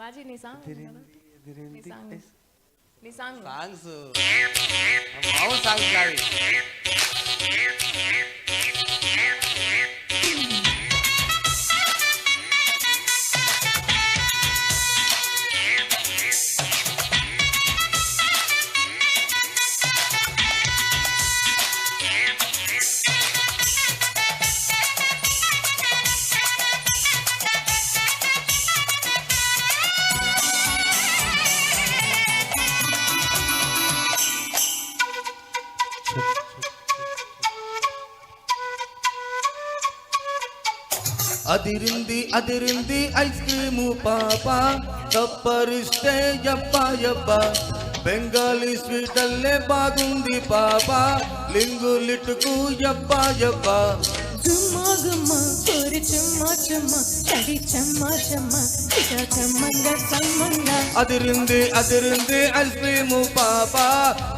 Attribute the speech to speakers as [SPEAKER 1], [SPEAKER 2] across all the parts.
[SPEAKER 1] బాజీ నీ సాంగ్ నీ song
[SPEAKER 2] songs మామూలు సాంగ్స్ కాదు.
[SPEAKER 3] అదిరింది అదిరింది ఐస్ క్రీము పాప తప్పరిస్తే యబ్బా యబ్బా బెంగాలీ స్వీట్ అల్లే బాగుంది పాప లింగు లిట్టుకు యబ్బా యబ్బా
[SPEAKER 4] గుమ్మా గుమ్మా కోరి చెమ్మా చెమ్మా తడి చెమ్మా చెమ్మా ఇక చెమ్మంగా చెమ్మంగా
[SPEAKER 3] అదిరింది అదిరింది ఐస్ క్రీము పాప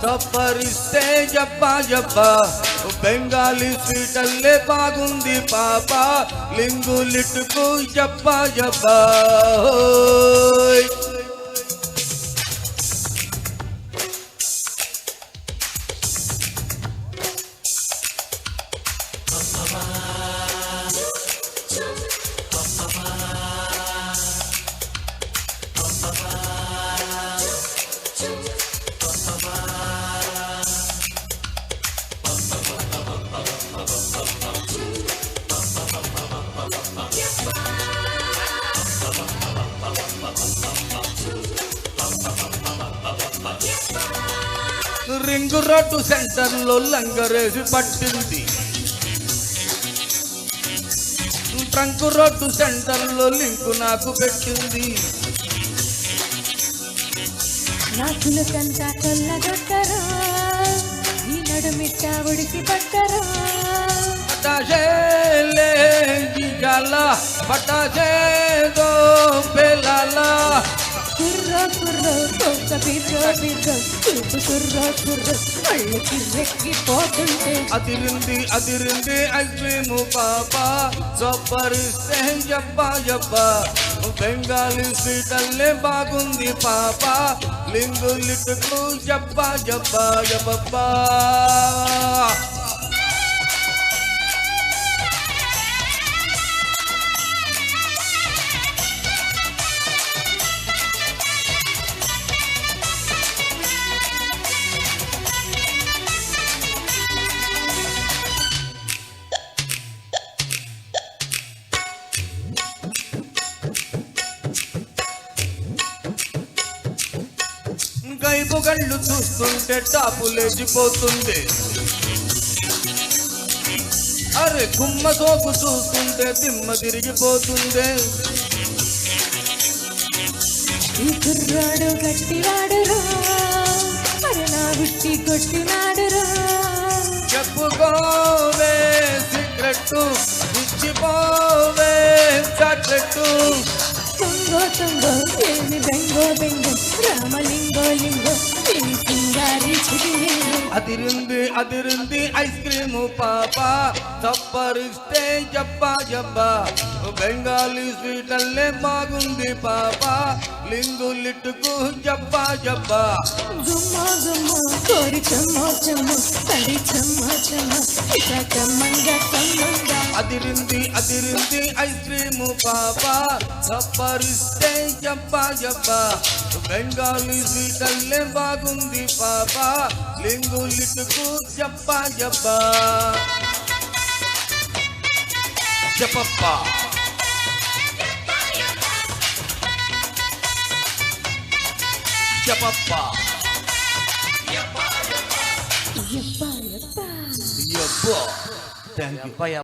[SPEAKER 3] తప్పరిస్తే యబ్బా యబ్బా బెంగాలీ స్వీట్ అల్లే బాగుంది పాప లింగు లిట్టుకు యబ్బా యబ్బా రింగు రోడ్డు సెంటర్ లో లంగరేసి పట్టింది ట్రంక్ రోడ్డు సెంటర్ లో లింకు నాకు పెట్టింది
[SPEAKER 4] నాకుల కంట కొల్లగొట్టరా ఈ నడుమిట్ట ఉడికి పట్టరా
[SPEAKER 3] పటాషేలే జిగాల పటాషే దో పెలాలా
[SPEAKER 4] కుర్రో కుర్రో తోక బిర్రో బిర్రో చూపు కుర్రో కుర్రో కళ్ళు కిర్రెక్కిపోతుంటే
[SPEAKER 3] అదిరింది అదిరింది ఐస్ క్రీము పాప సబ్బరిస్తే యబ్బా యబ్బా బెంగాలీ స్వీట్ అల్లే బాగుంది పాప లింగు లిట్టుకు యబ్బా యబ్బా యబ్బా గైపు గళ్ళు చూస్తుంటే టాపు లేచిపోతుంది అరే గుమ్మ సోకు చూస్తుంటే దిమ్మ తిరిగిపోతుంది
[SPEAKER 4] ఈ కుర్రాడు గట్టివాడురా మరి నా గుట్టి కొట్టినాడురా
[SPEAKER 3] చెప్పుకోవే సీక్రెట్ ఇచ్చిపోవే చాక్లెట్
[SPEAKER 4] తుంగో తుంగో ఏమి బెంగో బెంగో రామలింగో లింగో ఈ సింగారి చిరిలింగో
[SPEAKER 3] అదిరింది అదిరింది ఐస్ క్రీము పాప తప్పరిస్తే యబ్బా యబ్బా బెంగాలీ స్వీట్ అల్లే బాగుంది పాప లింగు లిట్టుకు యబ్బా యబ్బా
[SPEAKER 4] గుమ్మా గుమ్మా కోరి చెమ్మా చెమ్మా తడి చెమ్మా చెమ్మా ఇక చెమ్మంగా చెమ్మంగా
[SPEAKER 3] అదిరింది అదిరింది ఐస్ క్రీము పాప తప్పరిస్తే యబ్బా యబ్బా బెంగాలీ స్వీట్ అల్లే బాగుంది పాప లింగు లిట్టుకు యబ్బా యబ్బా చెప్పప్పా చెప్పప్పా
[SPEAKER 4] యబ్బా యబ్బా
[SPEAKER 3] యబ్బా థ్యాంక్ యూ